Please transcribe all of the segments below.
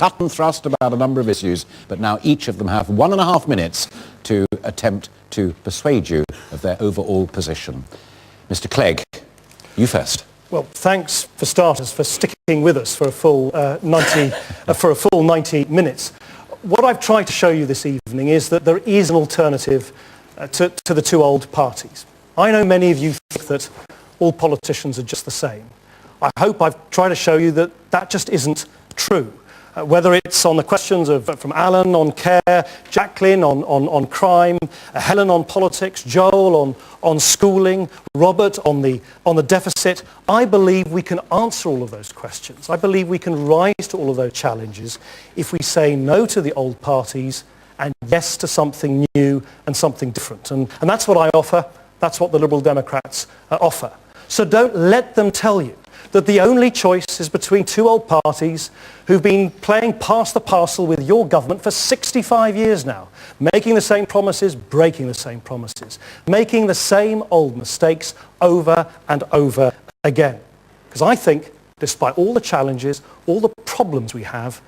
cut and thrust about a number of issues, but now each of them have 1.5 minutes to attempt to persuade you of their overall position. Mr. Clegg, you first. Well, thanks for starters for sticking with us for a full 90 minutes. What I've tried to show you this evening is that there is an alternative to the two old parties. I know many of you think that all politicians are just the same. I hope I've tried to show you that that just isn't true. Whether it's on the questions from Alan on care, Jacqueline on crime, Helen on politics, Joel on schooling, Robert on the deficit, I believe we can answer all of those questions. I believe we can rise to all of those challenges if we say no to the old parties and yes to something new and something different. And that's what I offer. That's what the Liberal Democrats offer. So don't let them tell you that the only choice is between two old parties who've been playing pass the parcel with your government for 65 years now, making the same promises, breaking the same promises, making the same old mistakes over and over again. Because I think, despite all the challenges, all the problems we have,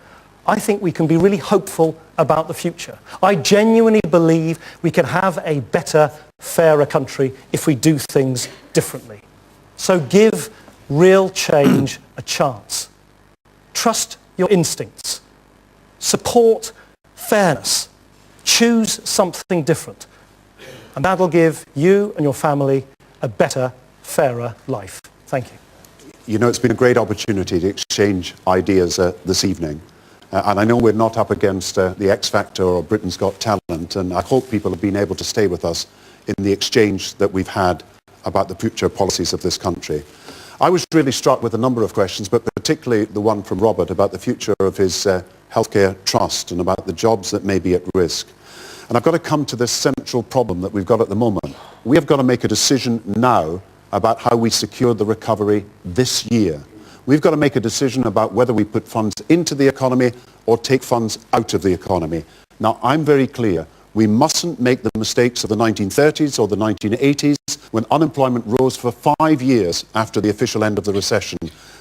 I think we can be really hopeful about the future. I genuinely believe we can have a better, fairer country if we do things differently. So give real change a chance. Trust your instincts. Support fairness. Choose something different. And that'll give you and your family a better, fairer life. Thank you. You know, it's been a great opportunity to exchange ideas this evening. And I know we're not up against the X Factor or Britain's Got Talent, and I hope people have been able to stay with us in the exchange that we've had about the future policies of this country. I was really struck with a number of questions, but particularly the one from Robert about the future of his healthcare trust and about the jobs that may be at risk. And I've got to come to this central problem that we've got at the moment. We have got to make a decision now about how we secure the recovery this year. We've got to make a decision about whether we put funds into the economy or take funds out of the economy. Now, I'm very clear. We mustn't make the mistakes of the 1930s or the 1980s when unemployment rose for 5 years after the official end of the recession.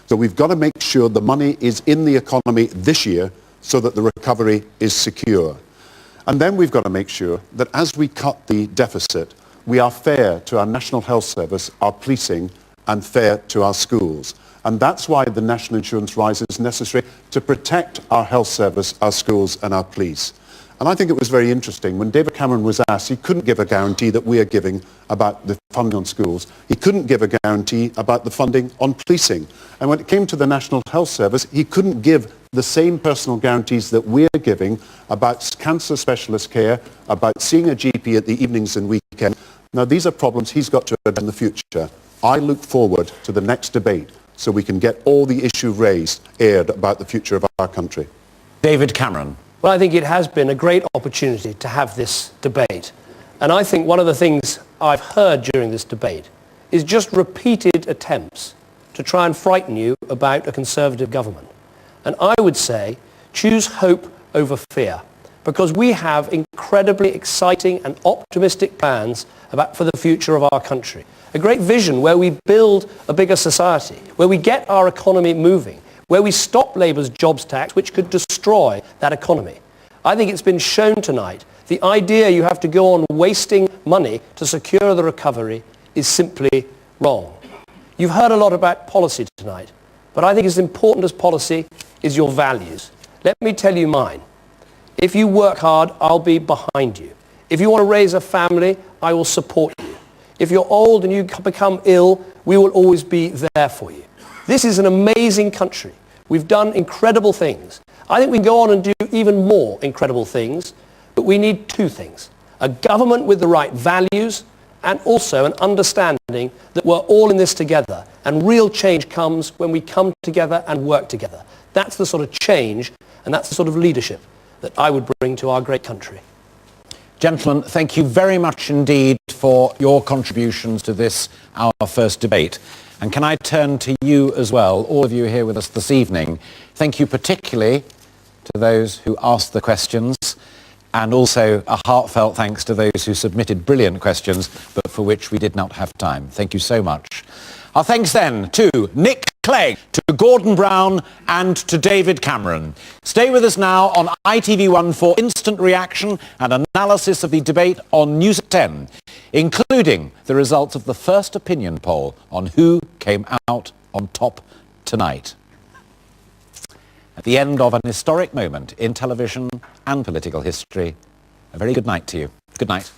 So we've got to make sure the money is in the economy this year so that the recovery is secure. And then we've got to make sure that as we cut the deficit, we are fair to our National Health Service, our policing, and fair to our schools. And that's why the National Insurance rise is necessary to protect our health service, our schools, and our police. And I think it was very interesting. When David Cameron was asked, he couldn't give a guarantee that we are giving about the funding on schools. He couldn't give a guarantee about the funding on policing. And when it came to the National Health Service, he couldn't give the same personal guarantees that we're giving about cancer specialist care, about seeing a GP at the evenings and weekends. Now, these are problems he's got to address in the future. I look forward to the next debate so we can get all the issues aired about the future of our country. David Cameron. Well, I think it has been a great opportunity to have this debate. And I think one of the things I've heard during this debate is just repeated attempts to try and frighten you about a Conservative government. And I would say, choose hope over fear, because we have incredibly exciting and optimistic plans for the future of our country. A great vision where we build a bigger society, where we get our economy moving, where we stop Labour's jobs tax, which could destroy that economy. I think it's been shown tonight, the idea you have to go on wasting money to secure the recovery is simply wrong. You've heard a lot about policy tonight, but I think as important as policy is your values. Let me tell you mine. If you work hard, I'll be behind you. If you want to raise a family, I will support you. If you're old and you become ill, we will always be there for you. This is an amazing country. We've done incredible things. I think we can go on and do even more incredible things, but we need two things. A government with the right values and also an understanding that we're all in this together, and real change comes when we come together and work together. That's the sort of change and that's the sort of leadership that I would bring to our great country. Gentlemen, thank you very much indeed for your contributions to this, our first debate. And can I turn to you as well, all of you here with us this evening. Thank you particularly to those who asked the questions, and also a heartfelt thanks to those who submitted brilliant questions, but for which we did not have time. Thank you so much. Our thanks then to Nick Clegg, to Gordon Brown and to David Cameron. Stay with us now on ITV1 for instant reaction and analysis of the debate on News at 10, including the results of the first opinion poll on who came out on top tonight. At the end of an historic moment in television and political history, a very good night to you. Good night.